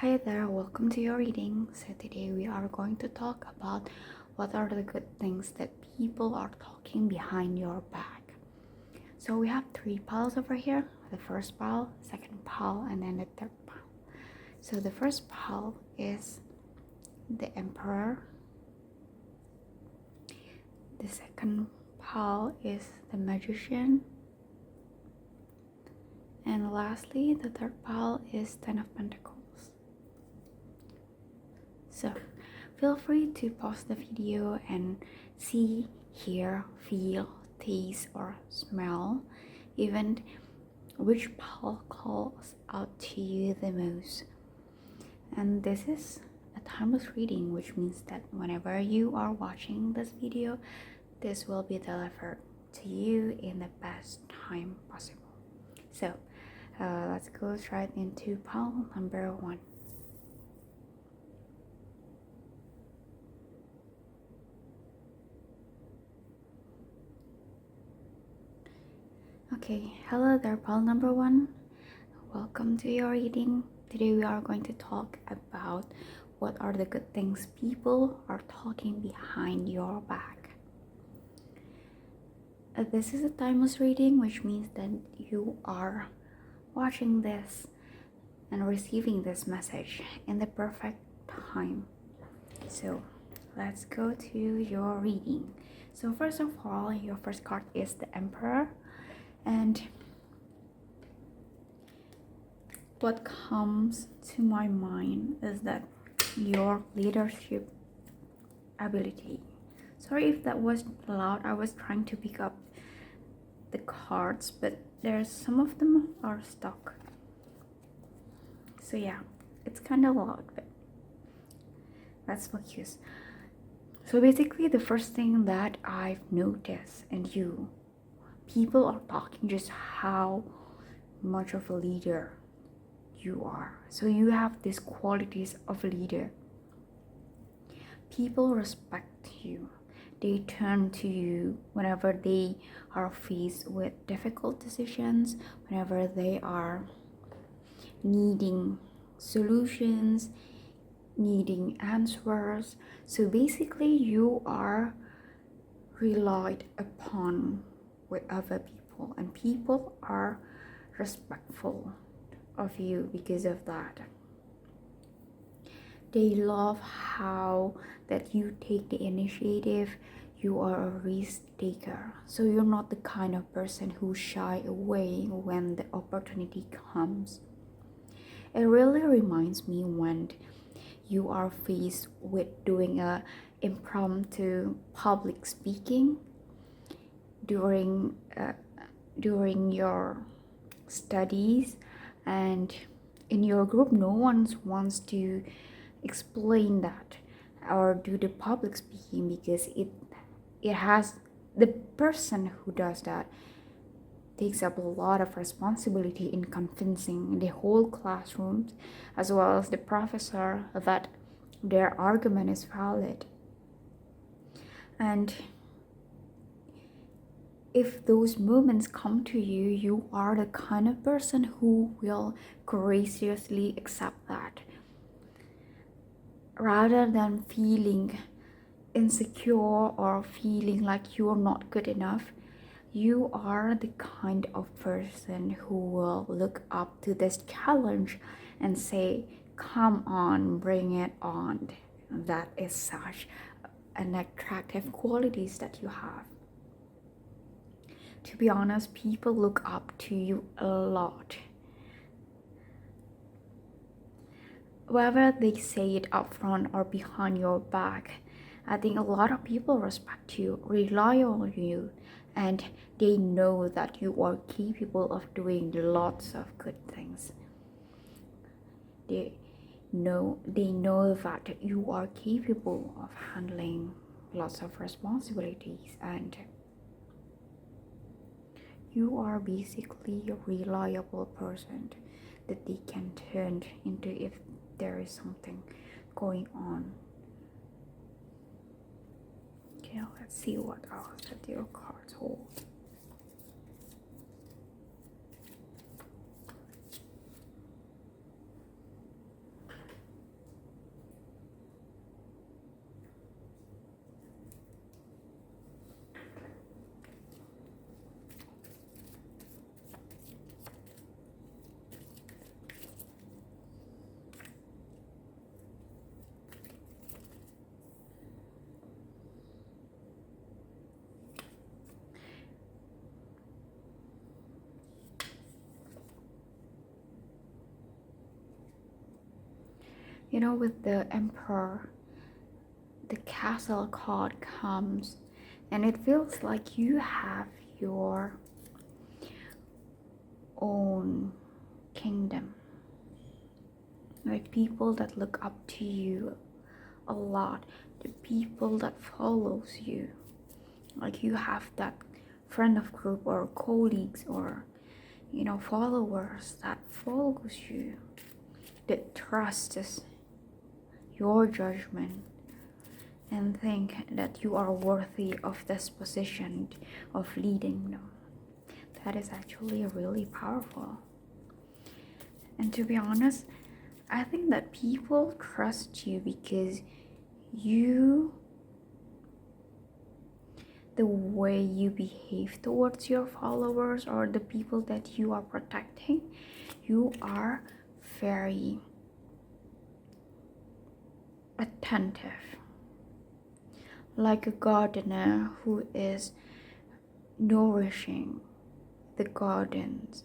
Hi there, welcome to your reading. So today we are going to talk about what are the good things that people are talking behind your back. So we have three piles over here. The first pile, second pile, and then the third pile. So the first pile is the Emperor. The second pile is the Magician. And lastly, the third pile is Ten of Pentacles. So feel free to pause the video and see, hear, feel, taste, or smell even which pile calls out to you the most. And this is a timeless reading, which means that whenever you are watching this video, this will be delivered to you in the best time possible. So let's go straight into pile number 1. Okay, hello there, pile number 1. Welcome to your reading. Today we are going to talk about what are the good things people are talking behind your back. This is a timeless reading, which means that you are watching this and receiving this message in the perfect time. So let's go to your reading. So first of all, your first card is the Emperor. And what comes to my mind is that your leadership ability. Sorry if that was loud. I was trying to pick up the cards, but there's some of them are stuck. So yeah, it's kind of loud, but let's focus. So basically, the first thing that I've noticed in you, people are talking just how much of a leader you are. So you have these qualities of a leader. People respect you. They turn to you whenever they are faced with difficult decisions, whenever they are needing solutions, needing answers. So basically, you are relied upon with other people, and people are respectful of you because of that. They love how that you take the initiative. You are a risk taker, so you're not the kind of person who shy away when the opportunity comes. It really reminds me when you are faced with doing a impromptu public speaking during your studies, and in your group no one wants to explain that or do the public speaking because it has the person who does that takes up a lot of responsibility in convincing the whole classroom as well as the professor that their argument is valid. And if those moments come to you, you are the kind of person who will graciously accept that. Rather than feeling insecure or feeling like you're not good enough, you are the kind of person who will look up to this challenge and say, come on, bring it on. That is such an attractive qualities that you have. To be honest, people look up to you a lot. Whether they say it up front or behind your back, I think a lot of people respect you, rely on you, and they know that you are capable of doing lots of good things. They know that you are capable of handling lots of responsibilities, and you are basically a reliable person that they can turn into if there is something going on. Okay, let's see what else that your cards hold. With the Emperor, the castle card comes, and it feels like you have your own kingdom, like people that look up to you a lot, the people that follows you, like you have that friend of group or colleagues or followers that follows you, that trusts your judgment and think that you are worthy of this position of leading them. That is actually really powerful. And to be honest, I think that people trust you because the way you behave towards your followers or the people that you are protecting, you are very attentive, like a gardener who is nourishing the gardens.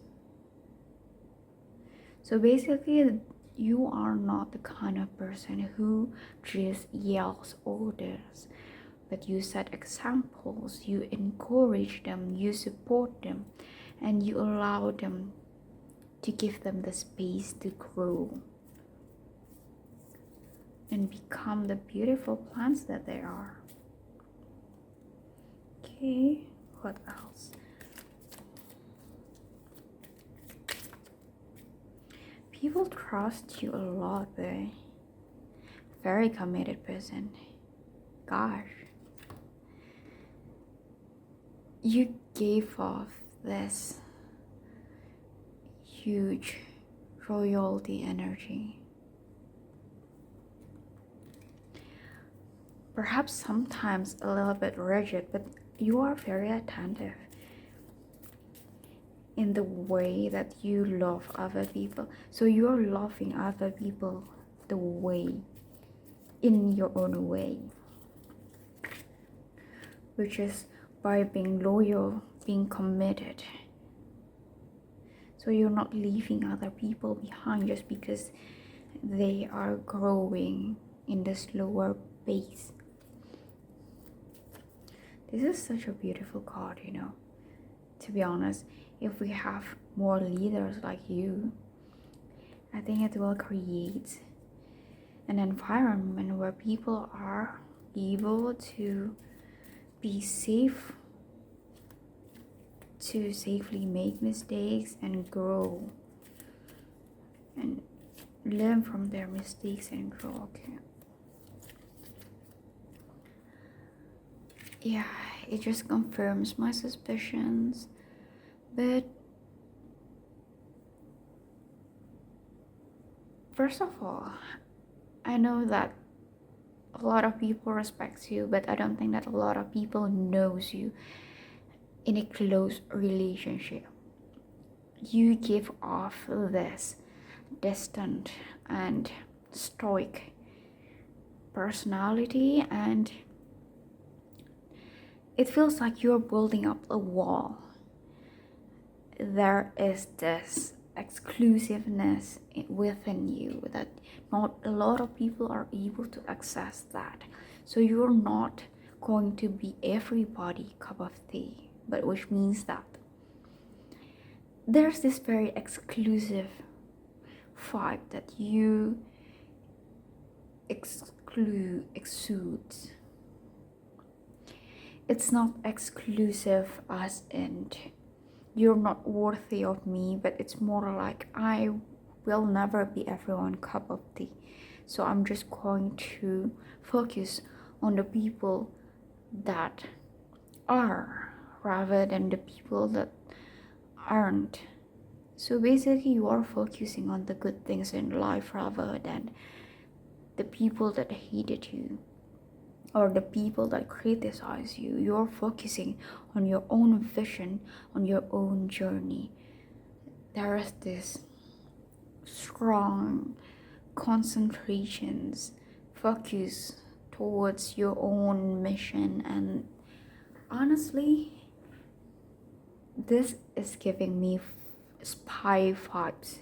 So basically, you are not the kind of person who just yells orders, but you set examples, you encourage them, you support them, and you allow them to give them the space to grow and become the beautiful plants that they are. Okay, what else? People trust you a lot, but very committed person. Gosh, you gave off this huge royalty energy. Perhaps sometimes a little bit rigid, but you are very attentive in the way that you love other people. So you're loving other people the way, in your own way, which is by being loyal, being committed. So you're not leaving other people behind just because they are growing in the slower pace. This is such a beautiful card, to be honest. If we have more leaders like you, I think it will create an environment where people are able to be safe, to safely make mistakes and grow and learn from their mistakes and grow. Okay. Yeah, it just confirms my suspicions, but first of all, I know that a lot of people respect you, but I don't think that a lot of people knows you in a close relationship. You give off this distant and stoic personality, and it feels like you're building up a wall. There is this exclusiveness within you that not a lot of people are able to access that. So you're not going to be everybody cup of tea, but which means that there's this very exclusive vibe that you exude. It's not exclusive as in you're not worthy of me, but it's more like I will never be everyone's cup of tea. So I'm just going to focus on the people that are rather than the people that aren't. So basically you are focusing on the good things in life rather than the people that hated you or the people that criticize you. You're focusing on your own vision, on your own journey. There is this strong concentrations, focus towards your own mission, and honestly, this is giving me spy vibes.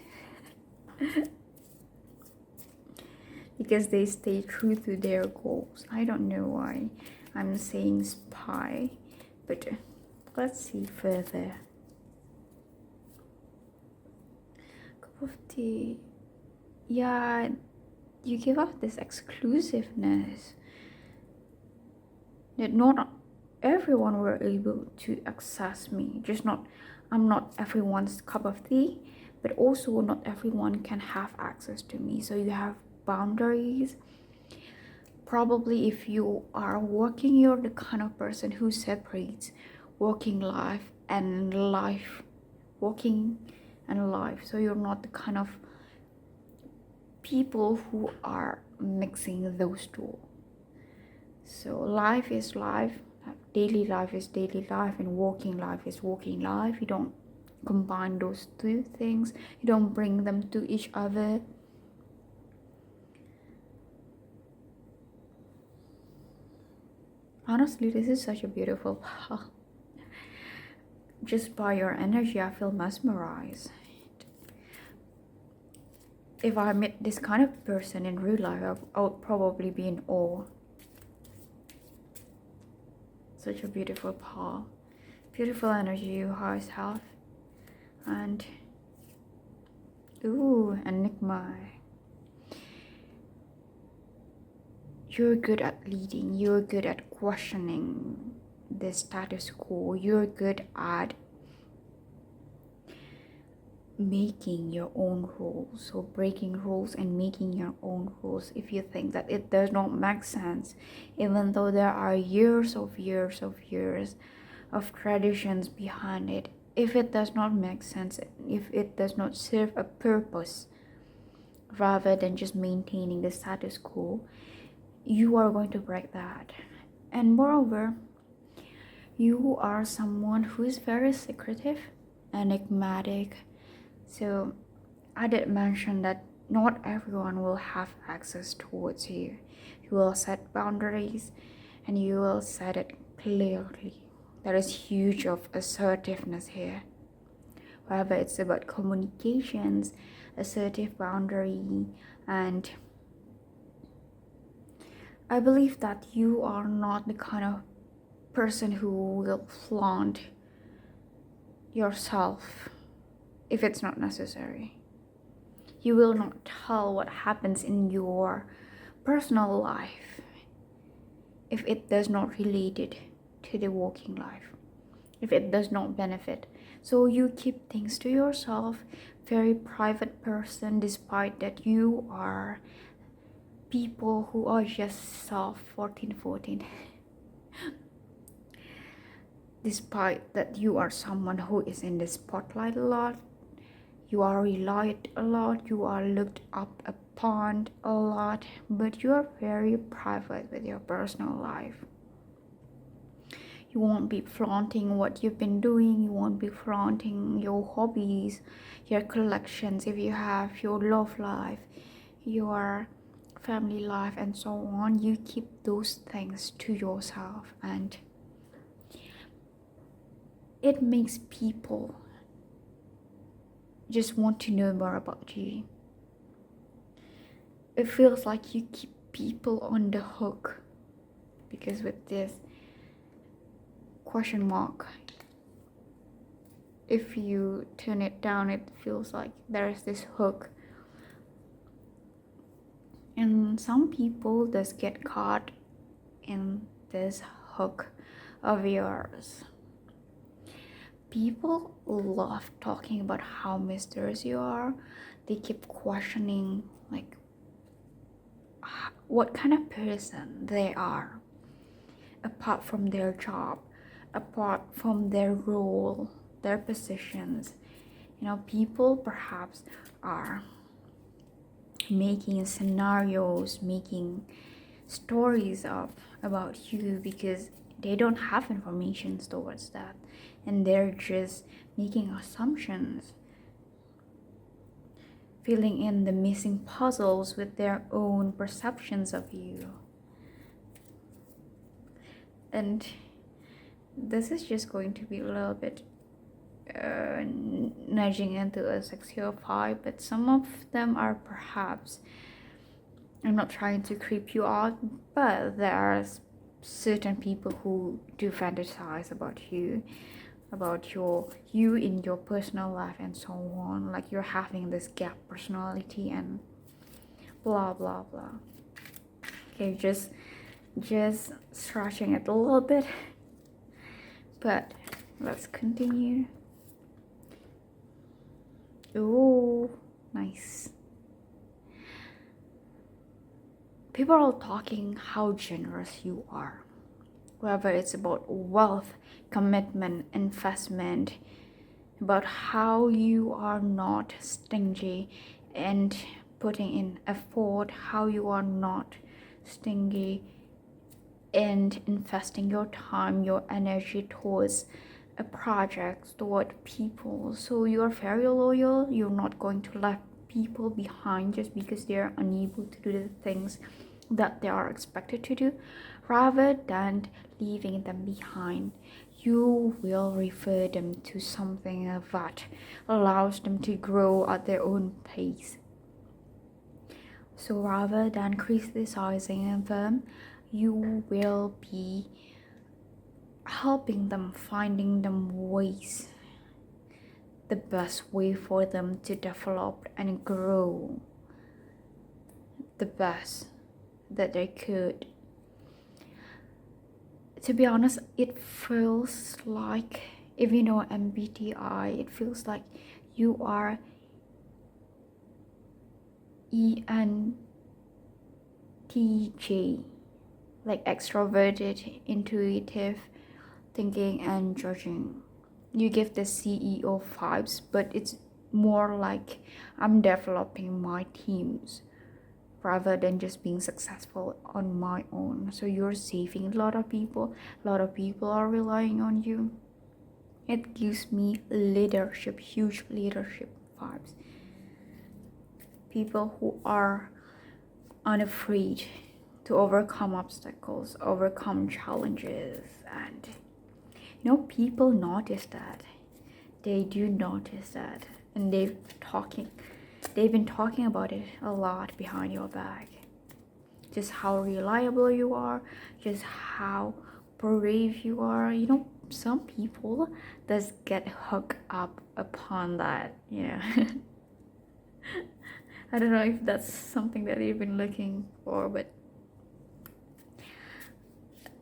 because they stay true to their goals. I don't know why I'm saying spy, but let's see further. Cup of tea. Yeah, you give off this exclusiveness that not everyone were able to access me. I'm not everyone's cup of tea, but also not everyone can have access to me. So you have boundaries. Probably if you are working, you're the kind of person who separates working life and life, working and life. So you're not the kind of people who are mixing those two. So life is life, daily life is daily life, and working life is working life. You don't combine those two things, you don't bring them to each other. Honestly, this is such a beautiful path. Just by your energy, I feel mesmerized. If I met this kind of person in real life, I would probably be in awe. Such a beautiful path, beautiful energy you guys have. And ooh, enigma. You're good at leading, you're good at questioning the status quo, you're good at making your own rules, or breaking rules and making your own rules if you think that it does not make sense, even though there are years of traditions behind it. If it does not make sense, if it does not serve a purpose rather than just maintaining the status quo, you are going to break that. And moreover, you are someone who is very secretive, enigmatic. So I did mention that not everyone will have access towards you. You will set boundaries and you will set it clearly. There is huge of assertiveness here. Whether it's about communications, assertive boundary, and I believe that you are not the kind of person who will flaunt yourself if it's not necessary. You will not tell what happens in your personal life if it does not relate it to the working life, if it does not benefit. So you keep things to yourself, very private person, despite that you are people who are just soft 14. Despite that you are someone who is in the spotlight a lot, you are relied a lot, you are looked up upon a lot, but you are very private with your personal life. You won't be flaunting what you've been doing, you won't be flaunting your hobbies, your collections, if you have your love life, your family life, and so on. You keep those things to yourself, and it makes people just want to know more about you. It feels like you keep people on the hook, because with this question mark, if you turn it down, it feels like there is this hook, and some people just get caught in this hook of yours. People love talking about how mysterious you are. They keep questioning like what kind of person they are apart from their job, apart from their role, their positions. People perhaps are making scenarios, making stories about you because they don't have information towards that, and they're just making assumptions, filling in the missing puzzles with their own perceptions of you. And this is just going to be a little bit nudging into a sexual vibe, but some of them are perhaps I'm not trying to creep you out, but there are certain people who do fantasize about you in your personal life and so on, like you're having this gap personality and blah blah blah. Okay, just scratching it a little bit, but let's continue. Oh, nice. People are talking how generous you are, whether it's about wealth, commitment, investment, about how you are not stingy and putting in effort, how you are not stingy and investing your time, your energy towards a project, toward people. So you are very loyal. You're not going to let people behind just because they are unable to do the things that they are expected to do. Rather than leaving them behind, you will refer them to something that allows them to grow at their own pace. So rather than criticizing them, you will be helping them, finding them ways, the best way for them to develop and grow the best that they could. To be honest, it feels like, if you know MBTI, it feels like you are ENTJ, like extroverted, intuitive, thinking and judging. You give the CEO vibes, but it's more like I'm developing my teams rather than just being successful on my own. So you're saving a lot of people are relying on you. It gives me leadership, huge leadership vibes. People who are unafraid to overcome obstacles, overcome challenges, and people notice that. They do notice that, and they've been talking about it a lot behind your back. Just how reliable you are, just how brave you are. Some people just get hooked up upon that. I don't know if that's something that you've been looking for, but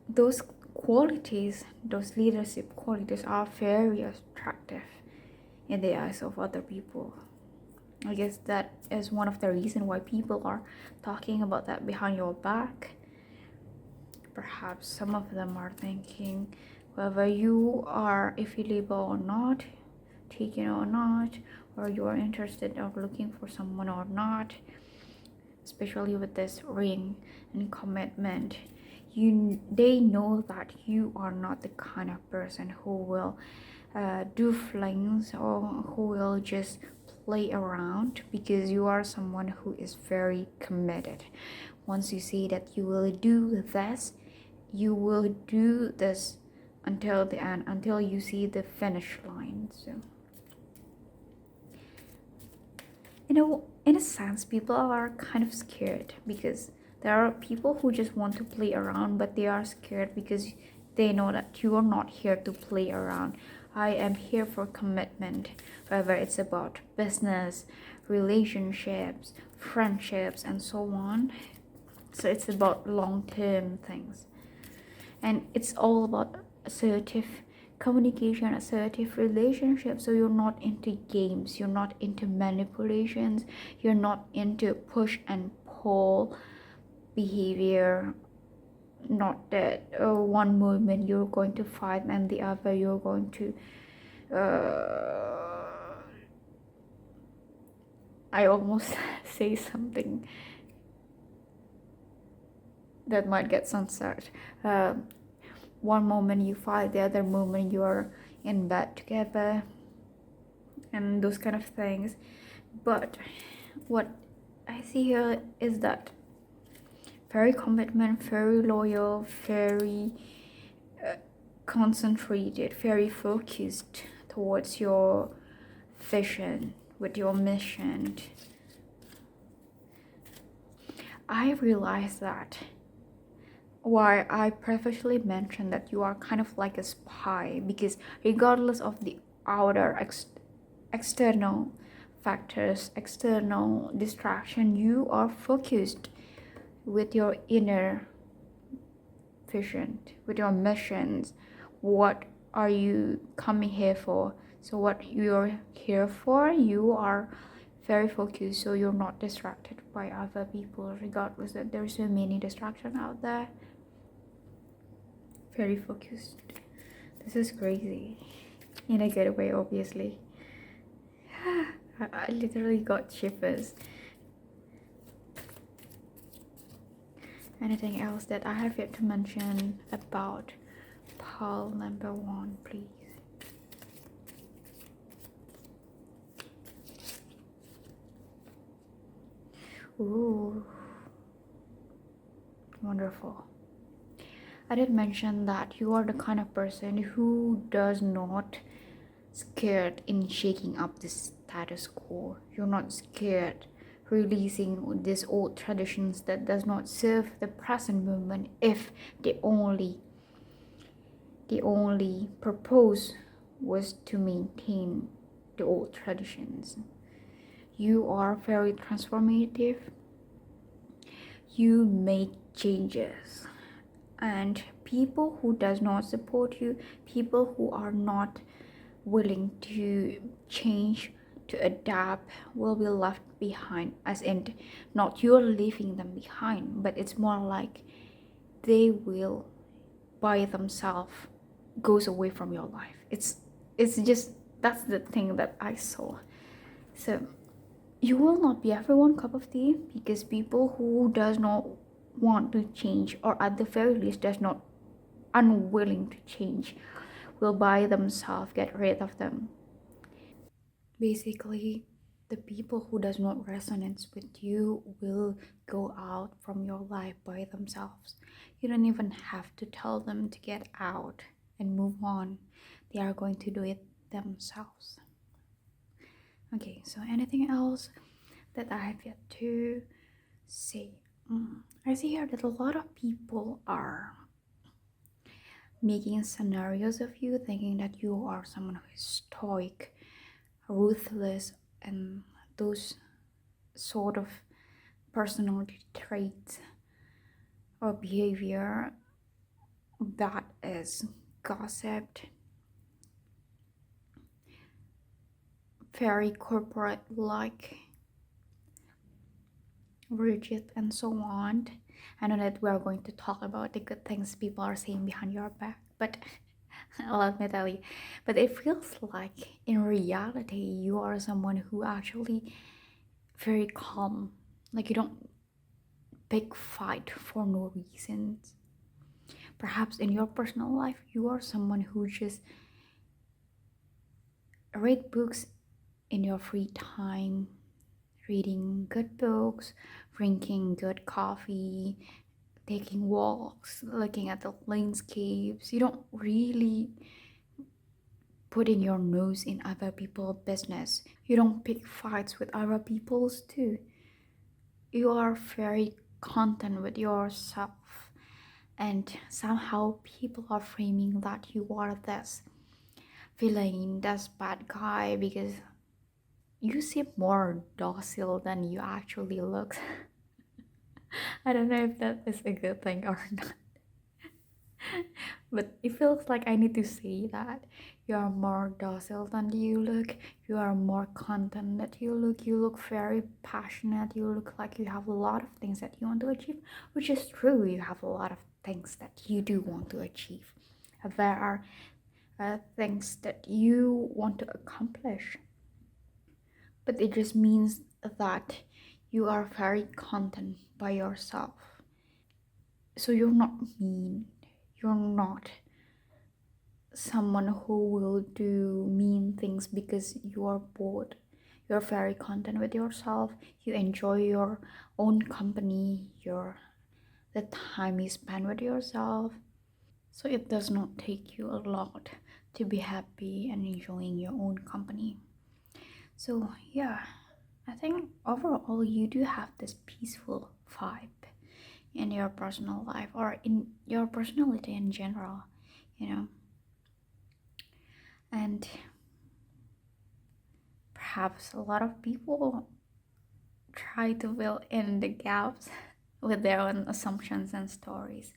those qualities, those leadership qualities, are very attractive in the eyes of other people. I guess that is one of the reasons why people are talking about that behind your back. Perhaps some of them are thinking whether you are available or not, taken or not, or you are interested or looking for someone or not, especially with this ring and commitment. They know that you are not the kind of person who will do flings or who will just play around, because you are someone who is very committed. Once you say that you will do this, you will do this until the end, until you see the finish line. So in a sense, people are kind of scared, because there are people who just want to play around, but they are scared because they know that you are not here to play around. I am here for commitment, whether it's about business, relationships, friendships, and so on. So it's about long-term things, and it's all about assertive communication, assertive relationship. So you're not into games, you're not into manipulations, you're not into push and pull behavior. Not that one moment you're going to fight and the other you're going to I almost say something that might get censored. One moment you fight, the other moment you're in bed together, and those kind of things. But what I see here is that very commitment, very loyal, very concentrated, very focused towards your vision, with your mission. I realized that why I previously mentioned that you are kind of like a spy, because regardless of the outer external factors, external distraction, you are focused with your inner vision, with your missions. What are you coming here for? So what you're here for, you are very focused, so you're not distracted by other people, regardless that there's so many distractions out there. Very focused. This is crazy. In a good way, obviously. I literally got shivers. Anything else that I have yet to mention about pile number one, please? Ooh, wonderful. I did mention that you are the kind of person who does not scared in shaking up the status quo. You're not scared releasing these old traditions that does not serve the present moment if the only purpose was to maintain the old traditions. You are very transformative. You make changes, and people who does not support you, people who are not willing to change, to adapt, will be left behind. As in, not you're leaving them behind, but it's more like they will by themselves goes away from your life. It's just, that's the thing that I saw. So you will not be everyone cup of tea, because people who does not want to change, or at the very least does not unwilling to change, will by themselves get rid of them. Basically, the people who does not resonate with you will go out from your life by themselves. You don't even have to tell them to get out and move on. They are going to do it themselves. Okay, so anything else that I have yet to say? I see here that a lot of people are making scenarios of you, thinking that you are someone who is stoic, ruthless, and those sort of personality traits or behavior that is gossiped, very corporate like, rigid, and so on. I know that we are going to talk about the good things people are saying behind your back, but let me tell you, but it feels like in reality you are someone who actually very calm. Like you don't pick fight for no reasons. Perhaps in your personal life you are someone who just read books in your free time, reading good books, drinking good coffee, taking walks, looking at the landscapes. You don't really putting your nose in other people's business. You don't pick fights with other people's too. You are very content with yourself, and somehow people are framing that you are this villain, this bad guy, because you seem more docile than you actually look. I don't know if that is a good thing or not, but it feels like I need to say that you are more docile than you look. You are more content that you look. You look very passionate. You look like you have a lot of things that you want to achieve, which is true. You have a lot of things that you do want to achieve. There are things that you want to accomplish, but it just means that you are very content by yourself. So you're not mean, you're not someone who will do mean things because you are bored. You're very content with yourself. You enjoy your own company, your the time you spend with yourself. So it does not take you a lot to be happy and enjoying your own company. So yeah, I think overall you do have this peaceful vibe in your personal life or in your personality in general, you know. And perhaps a lot of people try to fill in the gaps with their own assumptions and stories.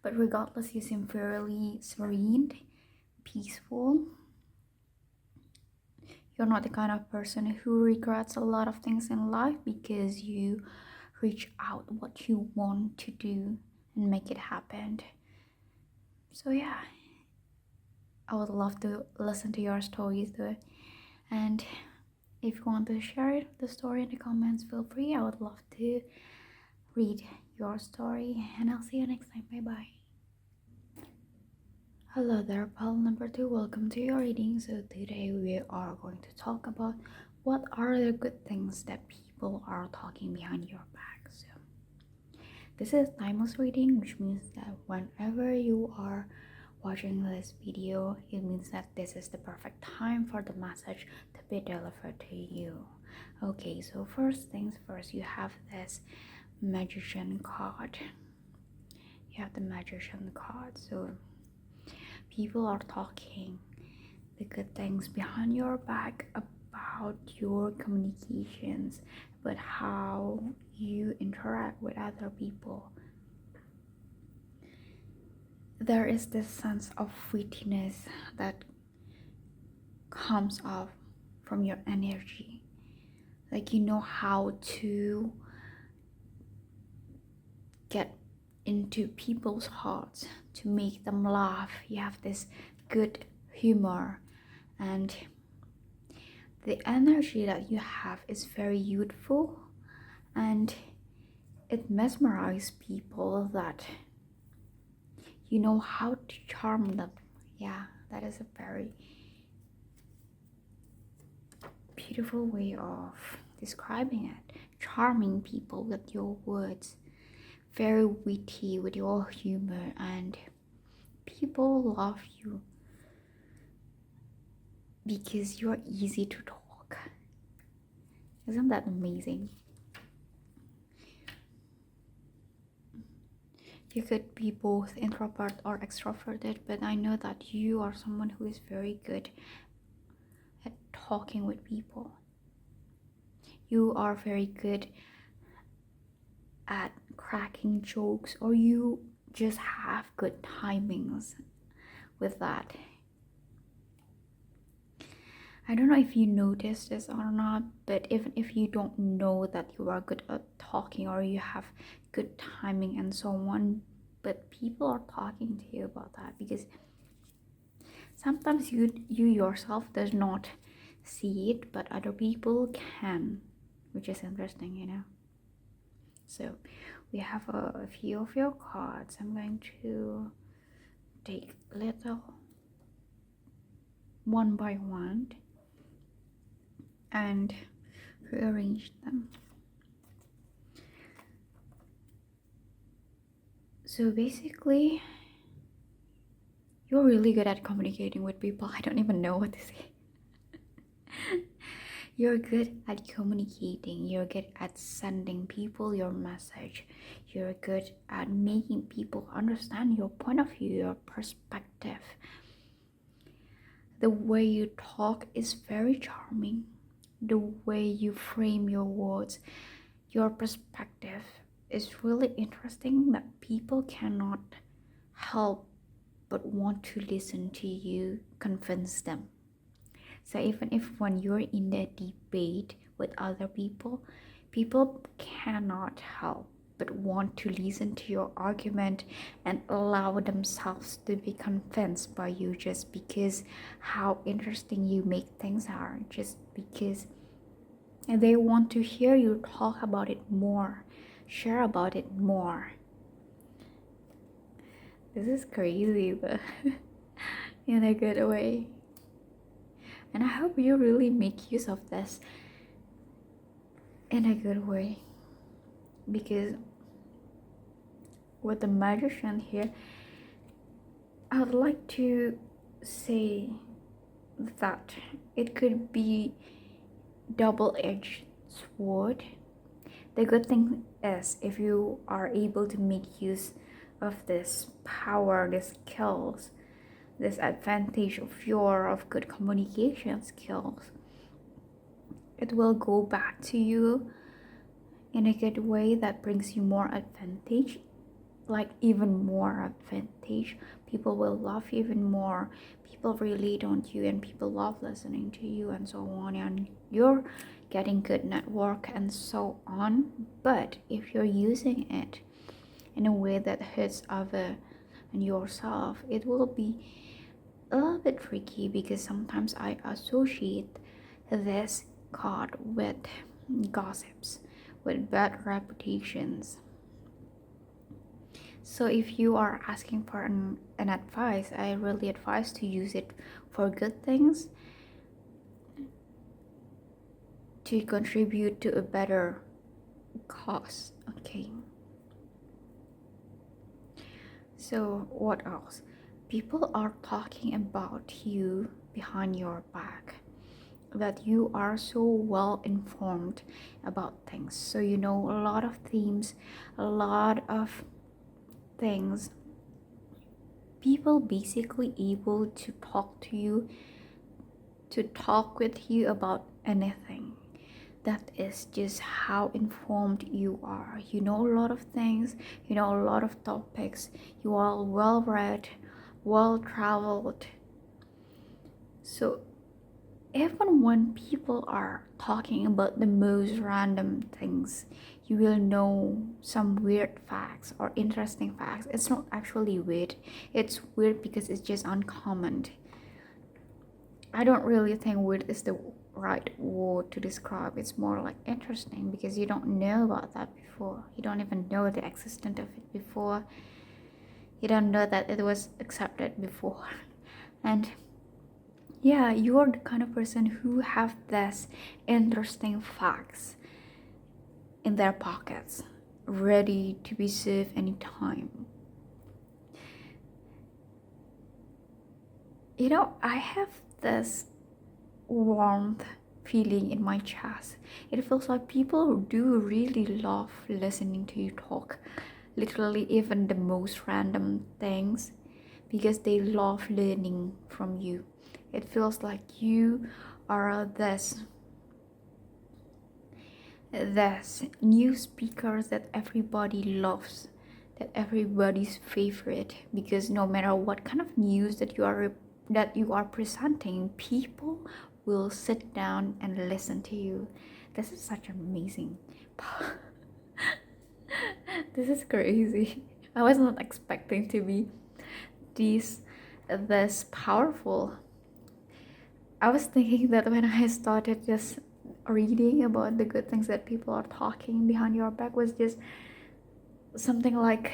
But regardless, you seem fairly serene, peaceful. You're not the kind of person who regrets a lot of things in life because you reach out what you want to do and make it happen. So yeah, I would love to listen to your stories though. And if you want to share the story in the comments, feel free. I would love to read your story, and I'll see you next time. Bye bye. Hello there, pal number 2. Welcome to your reading. So today we are going to talk about what are the good things that people are talking behind your back. So this is timeless reading, which means that whenever you are watching this video, it means that this is the perfect time for the message to be delivered to you. Okay, so first things first, you have this magician card. You have the magician card. So people are talking the good things behind your back about your communications, about how you interact with other people. There is this sense of wittiness that comes off from your energy. Like you know how to get into people's hearts, to make them laugh. You have this good humor, and the energy that you have is very youthful, and it mesmerizes people that you know how to charm them. Yeah, that is a very beautiful way of describing it. Charming people with your words, very witty with your humor, and people love you because you're easy to talk. Isn't that amazing? You could be both introvert or extroverted, but I know that you are someone who is very good at talking with people. You are very good at cracking jokes, or you just have good timings with that. I don't know if you noticed this or not, but even if you don't know that you are good at talking or you have good timing and so on, but people are talking to you about that because sometimes you yourself does not see it, but other people can, which is interesting, you know. So we have a few of your cards. I'm going to take little one by one and rearrange them. So basically, you're really good at communicating with people. I don't even know what to say. You're good at communicating. You're good at sending people your message. You're good at making people understand your point of view, your perspective. The way you talk is very charming. The way you frame your words, your perspective is really interesting that people cannot help but want to listen to you convince them. So even if when you're in a debate with other people, people cannot help but want to listen to your argument and allow themselves to be convinced by you just because how interesting you make things are, just because they want to hear you talk about it more, share about it more. This is crazy, but in a good way. And I hope you really make use of this in a good way, because with the magician here, I would like to say that it could be double-edged sword. The good thing is, if you are able to make use of this power, these skills, this advantage of good communication skills, it will go back to you in a good way that brings you more advantage, like even more advantage. People will love you even more, people relate on you, and people love listening to you, and so on, and you're getting good network and so on. But if you're using it in a way that hurts other and yourself, it will be a little bit tricky, because sometimes I associate this card with gossips, with bad reputations. So if you are asking for an advice, I really advise to use it for good things, to contribute to a better cause. Okay. So what else? People are talking about you behind your back, that you are so well informed about things, so you know a lot of themes, a lot of things. People basically able to talk to you, to talk with you about anything. That is just how informed you are. You know a lot of things, you know a lot of topics, you are well read, well traveled. So even when people are talking about the most random things, you will know some weird facts or interesting facts. It's not actually weird, it's weird because it's just uncommon. I don't really think weird is the right word to describe. It's more like interesting, because you don't know about that before. You don't even know the existence of it before. You don't know that it was accepted before. And yeah, you are the kind of person who have this interesting facts in their pockets, ready to be served anytime. You know, I have this warmth feeling in my chest. It feels like people do really love listening to you talk, literally even the most random things, because they love learning from you. It feels like you are this new speakers that everybody loves, that everybody's favorite, because no matter what kind of news that you are presenting, people will sit down and listen to you. This is such amazing. This is crazy. I was not expecting to be this powerful. I was thinking that when I started just reading about the good things that people are talking behind your back was just something like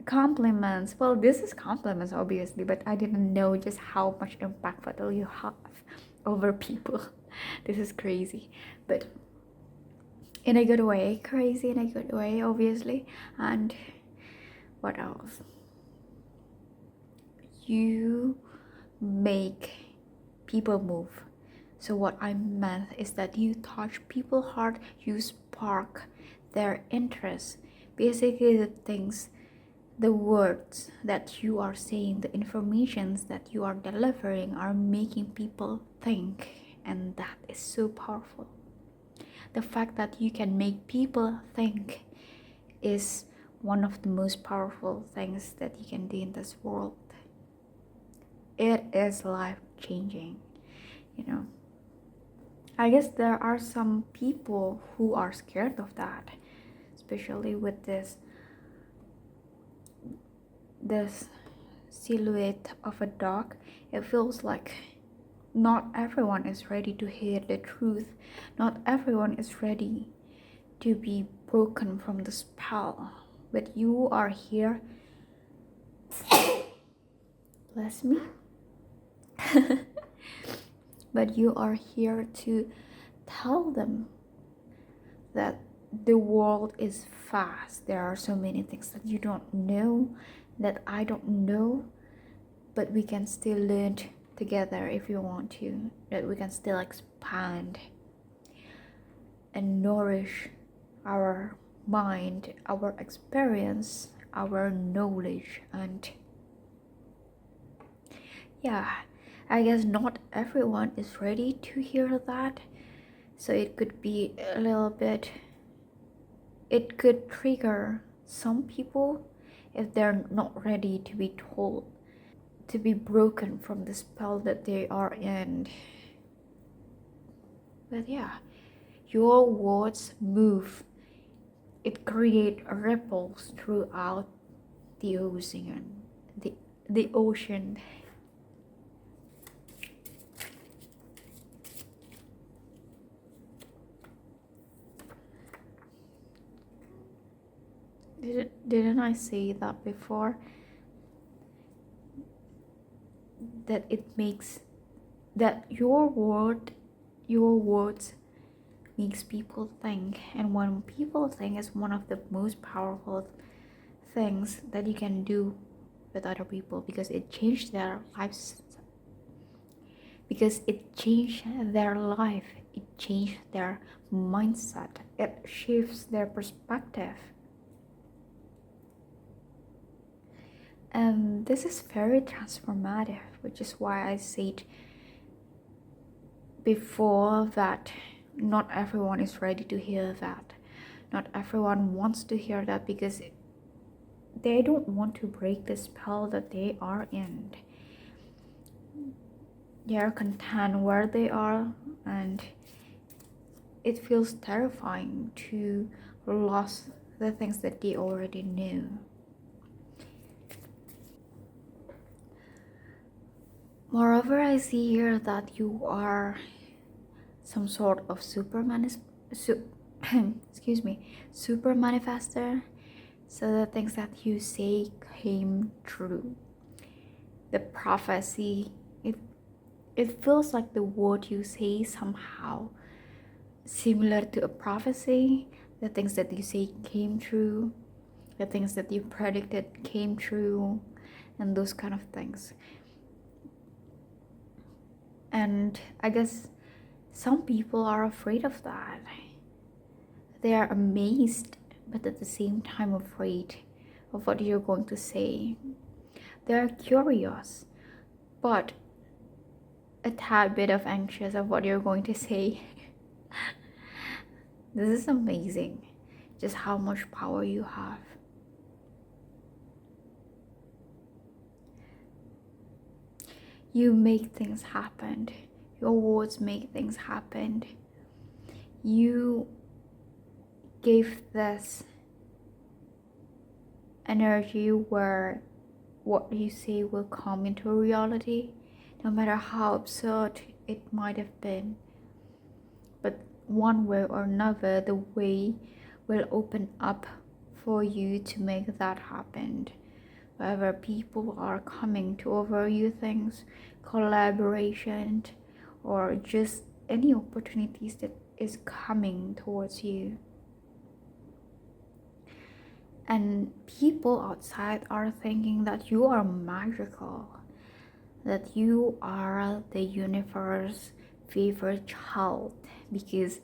compliments. Well, this is compliments obviously, but I didn't know just how much impact that you have over people. This is crazy, but in a good way. Crazy in a good way, obviously. And what else? You make people move. So what I meant is that you touch people's heart, you spark their interest. Basically the things, the words that you are saying, the informations that you are delivering are making people think, and that is so powerful. The fact that you can make people think is one of the most powerful things that you can do in this world. It is life-changing, you know. I guess there are some people who are scared of that, especially with this silhouette of a dog. It feels like not everyone is ready to hear the truth. Not everyone is ready to be broken from the spell. But you are here. Bless me. But you are here to tell them that the world is fast. There are so many things that you don't know, that I don't know, but we can still learn together if you want to, that we can still expand. and nourish our mind, our experience, our knowledge. And yeah, I guess not everyone is ready to hear that. So it could be a little bit, it could trigger some people if they're not ready to be told, to be broken from the spell that they are in. But yeah, your words move, it creates ripples throughout the ocean. The ocean. Didn't I say that before? That it makes that your words makes people think, and when people think is one of the most powerful things that you can do with other people, because it changed their lives, because it changed their life, it changed their mindset, it shifts their perspective. And this is very transformative, which is why I said before that not everyone is ready to hear that. Not everyone wants to hear that, because they don't want to break the spell that they are in. They are content where they are, and it feels terrifying to lose the things that they already knew. Moreover, I see here that you are some sort of excuse me, super manifester. So the things that you say came true. The prophecy, it feels like the word you say somehow similar to a prophecy. The things that you say came true. The things that you predicted came true, and those kind of things. And I guess some people are afraid of that. They are amazed, but at the same time afraid of what you're going to say. They are curious, but a tad bit of anxious of what you're going to say. This is amazing, just how much power you have. You make things happen. Your words make things happen. You gave this energy where what you say will come into reality, no matter how absurd it might have been. But one way or another, the way will open up for you to make that happen. Wherever people are coming to offer you things, collaboration, or just any opportunities that is coming towards you. And people outside are thinking that you are magical, that you are the universe's favorite child, because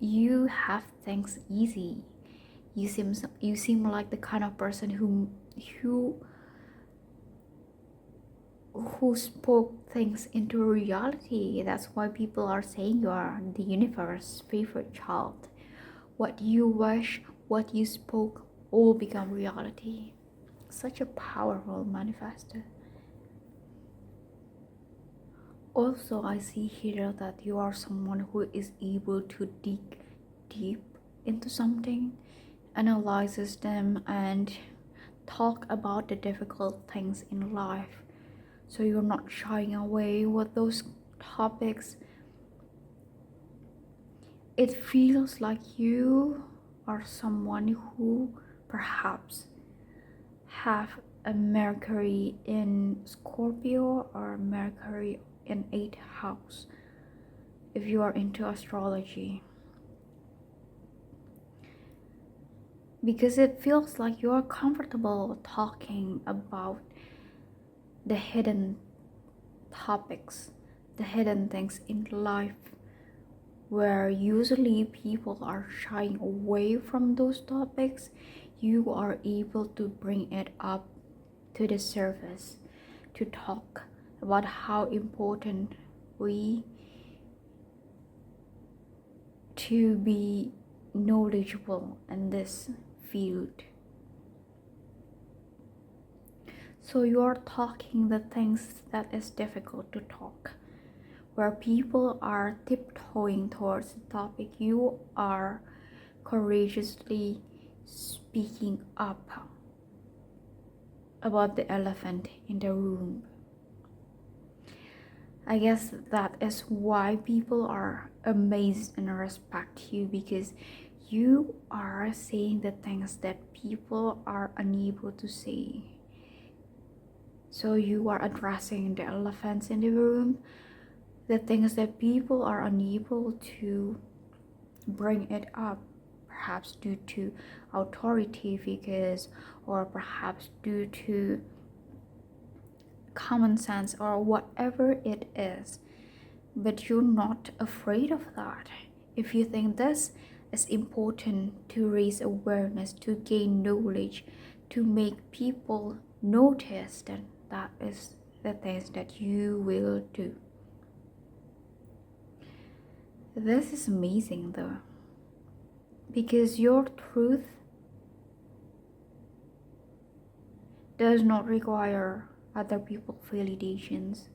you have things easy. You seem like the kind of person who spoke things into reality. That's why people are saying you are the universe's favorite child. What you wish, what you spoke, all become reality. Such a powerful manifester. Also, I see here that you are someone who is able to dig deep into something, analyzes them, and talk about the difficult things in life. So you're not shying away with those topics. It feels like you are someone who perhaps have a Mercury in Scorpio or Mercury in 8th house if you are into astrology. Because it feels like you're comfortable talking about the hidden topics, the hidden things in life, where usually people are shying away from those topics, you are able to bring it up to the surface to talk about how important we to be knowledgeable in this field. So you're talking the things that is difficult to talk, where people are tiptoeing towards the topic. You are courageously speaking up about the elephant in the room. I guess that is why people are amazed and respect you, because you are saying the things that people are unable to say. So you are addressing the elephants in the room, the things that people are unable to bring it up, perhaps due to authority figures, or perhaps due to common sense, or whatever it is. But you're not afraid of that. If you think this is important to raise awareness, to gain knowledge, to make people notice, then that is the things that you will do. This is amazing though, because your truth does not require other people's validations.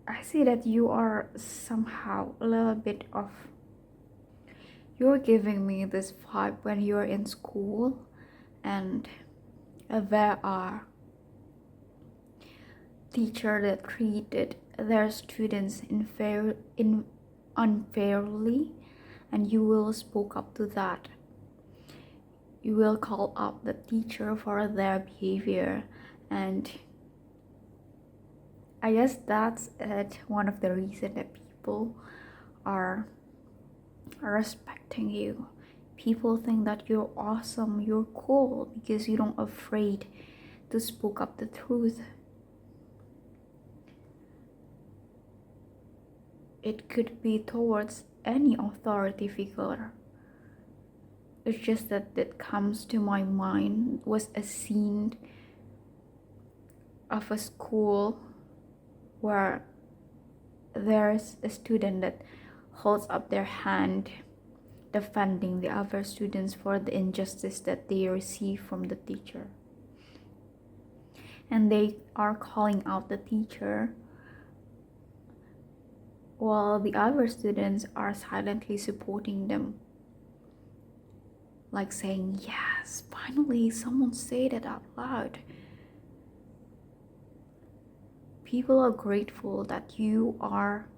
I see that you are somehow a little bit of, you're giving me this vibe when you're in school and there are teachers that treated their students unfairly, and you will spoke up to that. You will call up the teacher for their behavior, and I guess that's one of the reasons that people are respecting you. People think that you're awesome, you're cool, because you don't afraid to speak up the truth. It could be towards any authority figure. It's just that comes to my mind was a scene of a school where there's a student that holds up their hand defending the other students for the injustice that they receive from the teacher, and they are calling out the teacher while the other students are silently supporting them, like saying, yes, finally someone said it out loud. People are grateful that you are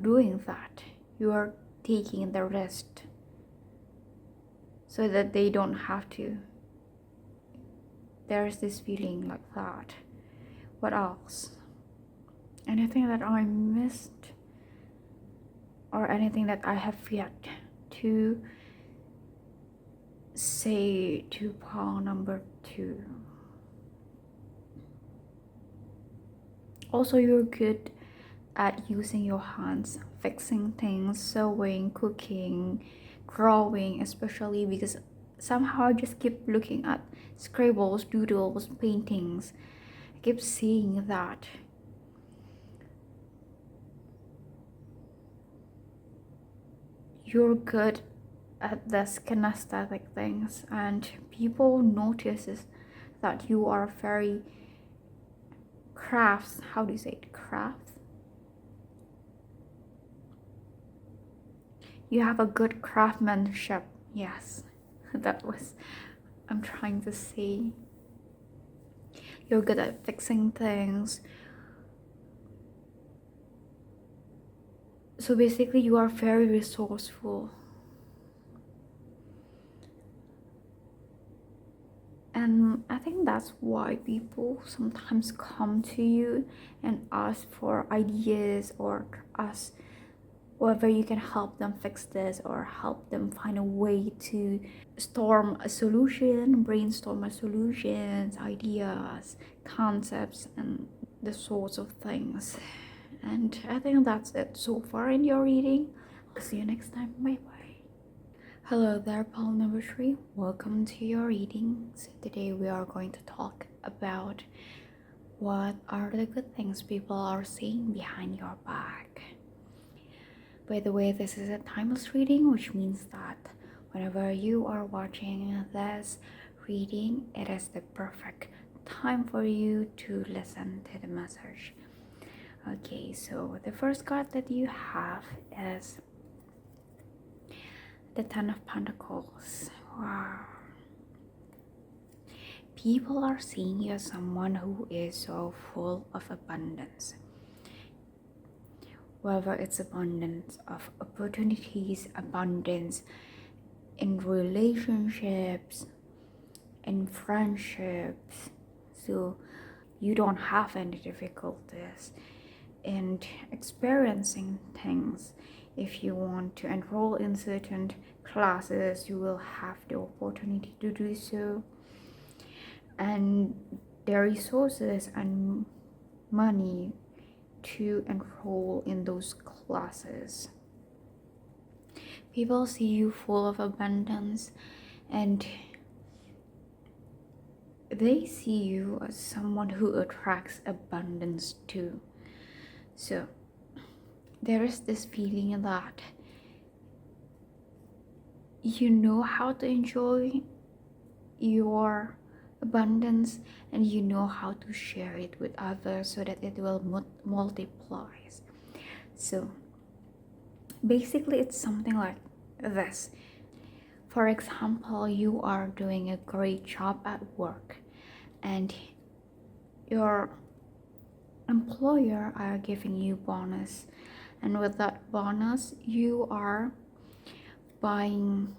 doing that. You are taking the risk so that they don't have to. There's this feeling like that. What else? Anything that I missed, or anything that I have yet to say to pile number 2? Also, you're good at using your hands, fixing things, sewing, cooking, drawing, especially because somehow I just keep looking at scribbles, doodles, paintings. I keep seeing that. You're good at this kinesthetic things, and people notices that you are very crafts. How do you say it? Crafts. You have a good craftsmanship. Yes, that was I'm trying to say. You're good at fixing things. So basically, you are very resourceful. And I think that's why people sometimes come to you and ask for ideas, or ask whether you can help them fix this or help them find a way to storm a solution, brainstorm a solutions, ideas, concepts, and the sorts of things. And I think that's it so far in your reading. I'll see you next time. Bye bye. Hello there, pal number 3. Welcome to your reading. So today we are going to talk about what are the good things people are saying behind your back. By the way, this is a timeless reading, which means that whenever you are watching this reading, it is the perfect time for you to listen to the message. Okay, so the first card that you have is the Ten of Pentacles. Wow. People are seeing you as someone who is so full of abundance. Whether it's abundance of opportunities, abundance in relationships, in friendships. So you don't have any difficulties in experiencing things. If you want to enroll in certain classes, you will have the opportunity to do so. And the resources and money to enroll in those classes. People see you full of abundance, and they see you as someone who attracts abundance too. So there is this feeling that you know how to enjoy your abundance, and you know how to share it with others so that it will multiply. So basically it's something like this. For example, you are doing a great job at work and your employer are giving you bonus, and with that bonus you are buying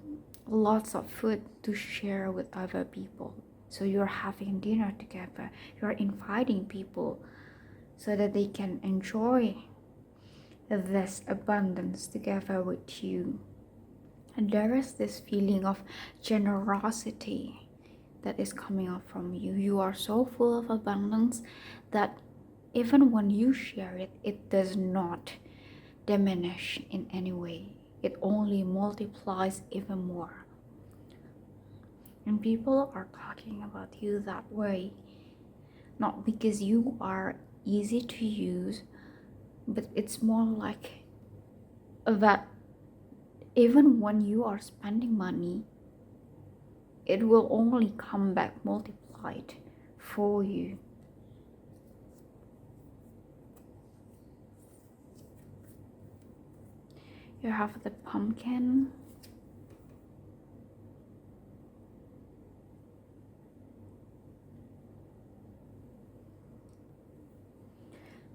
lots of food to share with other people. So you're having dinner together, you're inviting people so that they can enjoy this abundance together with you. And there is this feeling of generosity that is coming up from you. You are so full of abundance that even when you share it, it does not diminish in any way. It only multiplies even more. And people are talking about you that way, not because you are easy to use, but it's more like that even when you are spending money, it will only come back multiplied for you. You have the pumpkin.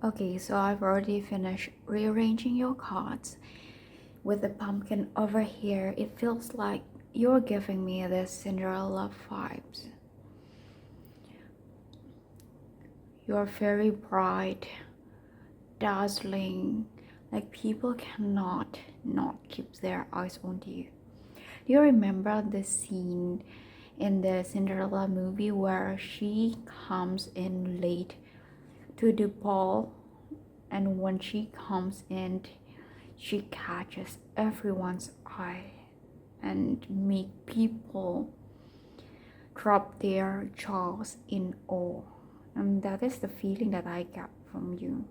Okay, so I've already finished rearranging your cards. With the pumpkin over here, it feels like you're giving me this Cinderella vibes. You're very bright, dazzling, like people cannot not keep their eyes on you. Do you remember the scene in the Cinderella movie where she comes in late to the ball, and when she comes in, she catches everyone's eye and make people drop their jaws in awe? And that is the feeling that I get from you.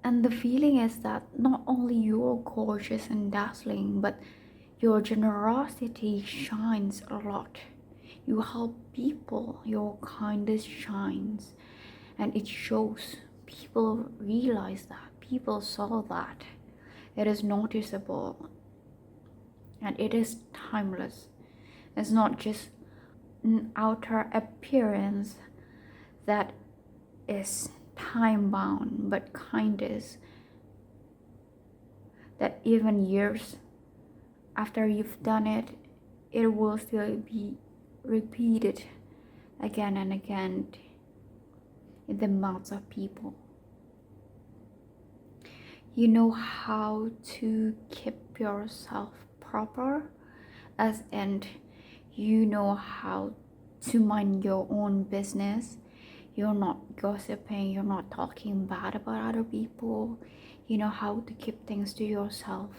And the feeling is that not only you're gorgeous and dazzling, but your generosity shines a lot. You help people, your kindness shines, and it shows. People realize that, people saw that. It is noticeable, and it is timeless. It's not just an outer appearance that is time bound, but kindness that even years after you've done it, it will still be repeated again and again in the mouths of people. You know how to keep yourself proper, as in you know how to mind your own business. You're not gossiping, you're not talking bad about other people. You know how to keep things to yourself,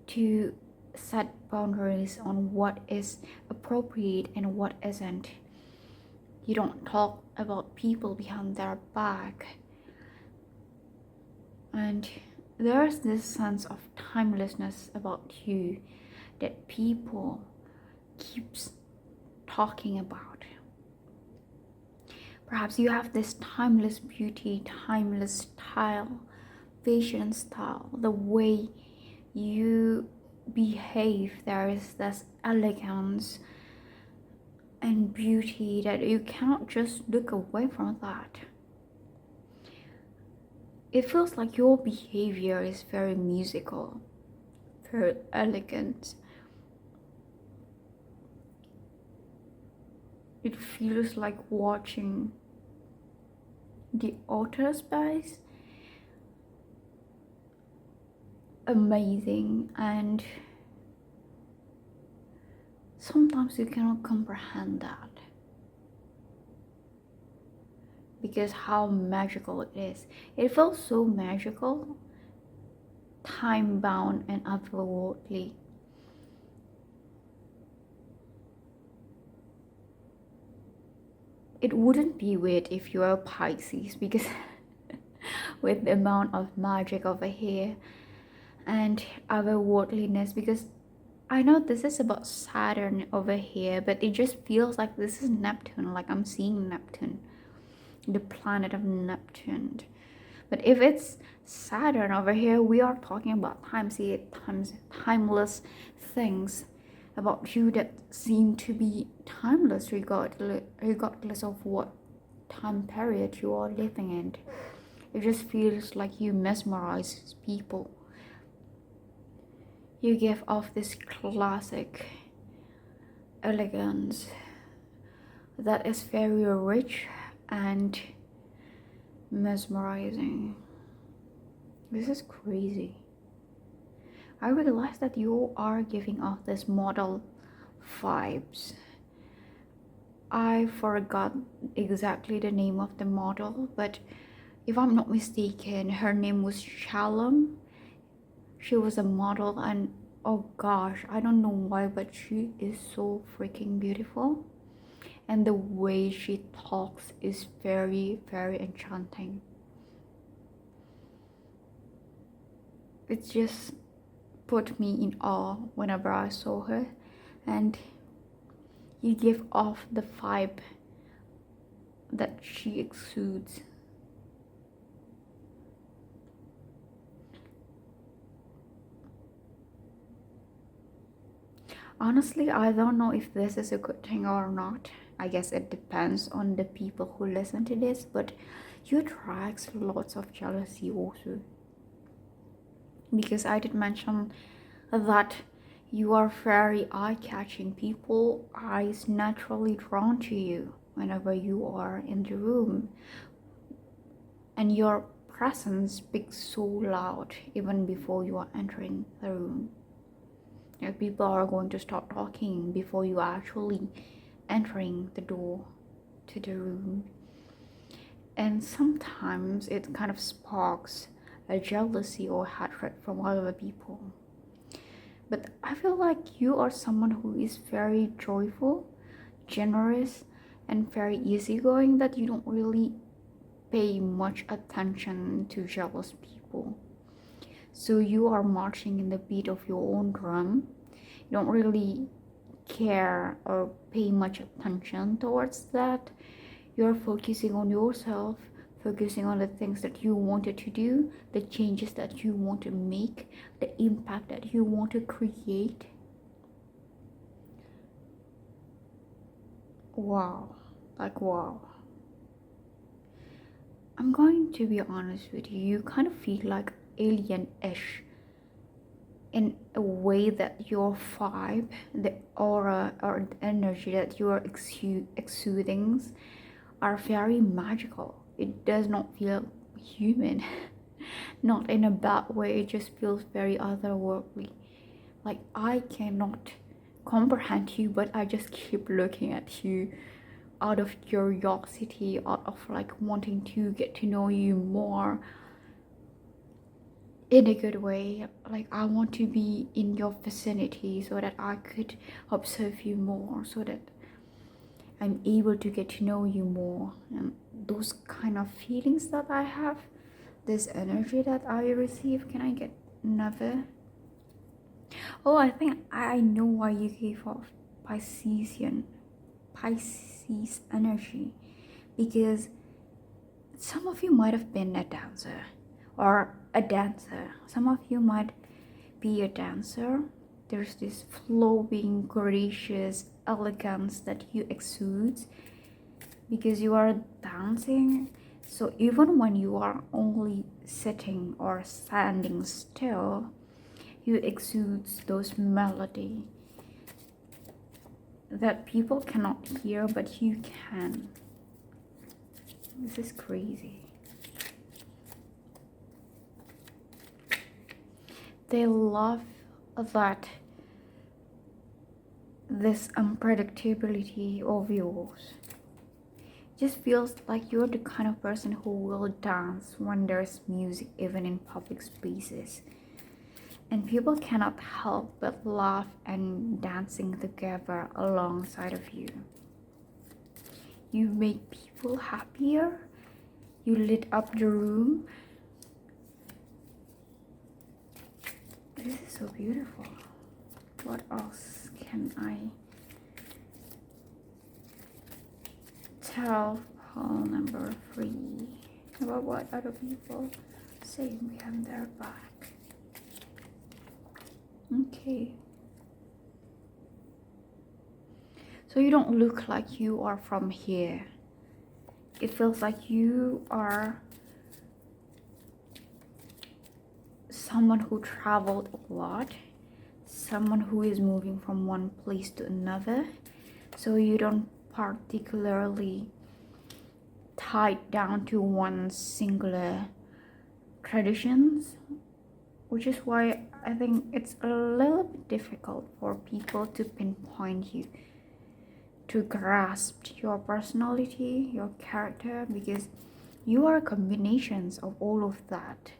to set boundaries on what is appropriate and what isn't. You don't talk about people behind their back. And there's this sense of timelessness about you that people keeps talking about. Perhaps you have this timeless beauty, timeless style, fashion style, the way you behave. There is this elegance and beauty that you cannot just look away from that. It feels like your behavior is very musical, very elegant. It feels like watching the outer space. Amazing, and sometimes you cannot comprehend that because how magical it is. It feels so magical, time bound, and otherworldly. It wouldn't be weird if you were Pisces, because with the amount of magic over here and otherworldliness, because I know this is about Saturn over here, but it just feels like this is Neptune, like I'm seeing Neptune, the planet of Neptune. But if it's Saturn over here, we are talking about timeless things about you that seem to be timeless regardless of what time period you are living in. It just feels like you mesmerize people. You give off this classic elegance that is very rich and mesmerizing. This is crazy. I realized that you are giving off this model vibes. I forgot exactly the name of the model, but if I'm not mistaken, her name was Shalom. She was a model, and oh gosh, I don't know why, but she is so freaking beautiful. And the way she talks is very, very enchanting. It just put me in awe whenever I saw her, and you give off the vibe that she exudes. Honestly, I don't know if this is a good thing or not. I guess it depends on the people who listen to this, but you attract lots of jealousy also. Because I did mention that you are very eye-catching. People eyes naturally drawn to you whenever you are in the room, and your presence speaks so loud even before you are entering the room. People are going to start talking before you are actually entering the door to the room, and sometimes it kind of sparks a jealousy or hatred from other people. But I feel like you are someone who is very joyful, generous, and very easygoing, that you don't really pay much attention to jealous people. So you are marching in the beat of your own drum. You don't really care or pay much attention towards that. You're focusing on yourself, focusing on the things that you wanted to do, the changes that you want to make, the impact that you want to create. Wow, like wow. I'm going to be honest with you, you kind of feel like alien-ish in a way that your vibe, the aura or the energy that you are exuding are very magical. It does not feel human. Not in a bad way, it just feels very otherworldly. Like I cannot comprehend you, but I just keep looking at you out of curiosity, out of like wanting to get to know you more in a good way. Like I want to be in your vicinity so that I could observe you more, so that I'm able to get to know you more. And those kind of feelings that I have, this energy that I receive. Can I get another? Oh, I think I know why you gave off Pisces energy, because some of you might have been a dancer or a dancer. Some of you might be a dancer. There's this flowing, gracious elegance that you exude because you are dancing. So even when you are only sitting or standing still, you exude those melody that people cannot hear, but you can. This is crazy. They love that this unpredictability of yours. Just feels like you're the kind of person who will dance when there's music, even in public spaces. And people cannot help but laugh and dancing together alongside of you. You make people happier. You lit up the room. This is so beautiful. What else can I tell? Call number 3 about what other people say behind their back. Okay. So you don't look like you are from here. It feels like you are someone who traveled a lot, someone who is moving from one place to another. So you don't particularly tied down to one singular traditions, which is why I think it's a little bit difficult for people to pinpoint you, to grasp your personality, your character, because you are combinations of all of that.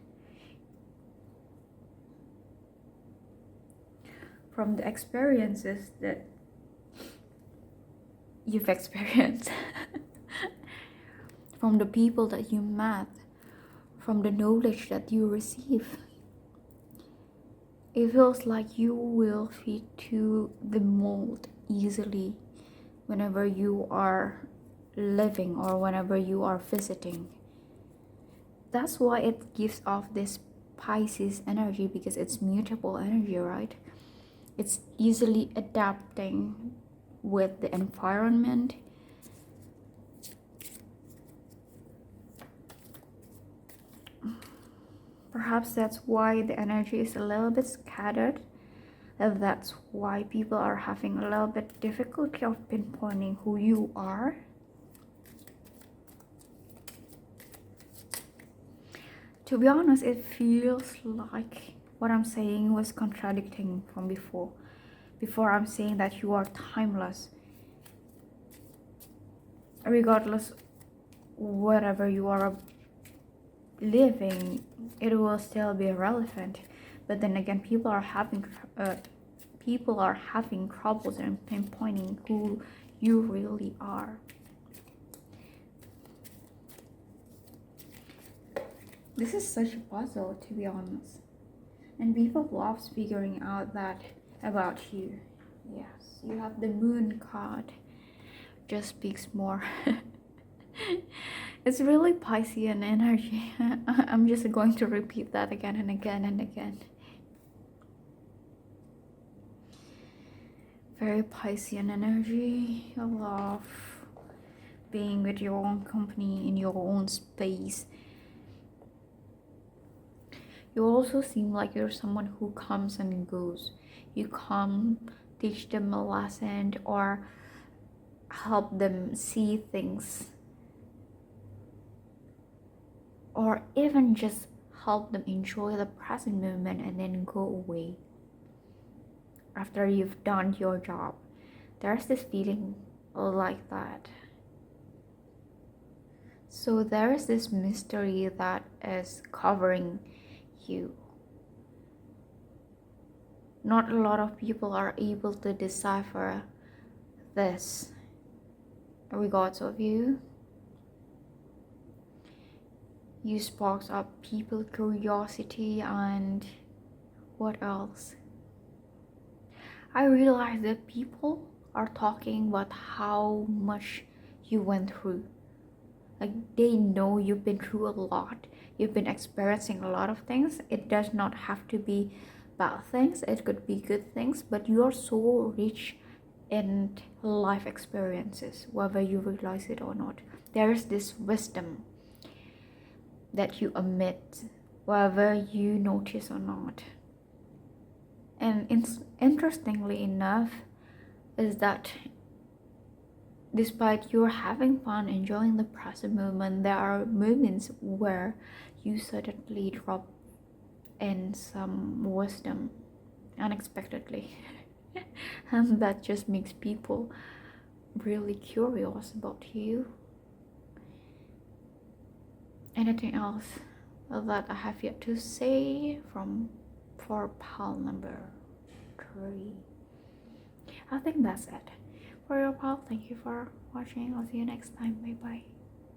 From the experiences that you've experienced, from the people that you met, from the knowledge that you receive, it feels like you will fit to the mold easily whenever you are living or whenever you are visiting. That's why it gives off this Pisces energy, because it's mutable energy, right? It's easily adapting with the environment. Perhaps that's why the energy is a little bit scattered, and that's why people are having a little bit difficulty of pinpointing who you are. To be honest, it feels like what I'm saying was contradicting from before. Before I'm saying that you are timeless. Regardless whatever you are living, it will still be relevant. But then again, people are having troubles in pinpointing who you really are. This is such a puzzle, to be honest. And people love figuring out that about you. Yes, you have the moon card. Just speaks more. It's really Piscean energy. I'm just going to repeat that again and again and again. Very Piscean energy. I love being with your own company, in your own space. You also seem like you're someone who comes and goes. You come, teach them a lesson, or help them see things, or even just help them enjoy the present moment and then go away after you've done your job. There's this feeling like that. So there is this mystery that is covering you. Not a lot of people are able to decipher this. Regards of you, you sparks up people curiosity, and what else? I realize that people are talking about how much you went through. Like, they know you've been through a lot, you've been experiencing a lot of things. It does not have to be bad things, it could be good things, but you are so rich in life experiences, whether you realize it or not. There is this wisdom that you emit, whether you notice or not. And interestingly enough, is that despite you're having fun, enjoying the present moment, there are moments where you suddenly drop in some wisdom unexpectedly. And that just makes people really curious about you. Anything else that I have yet to say from for pile number 3? I think that's it. For your pal, thank you for watching. I'll see you next time. Bye bye.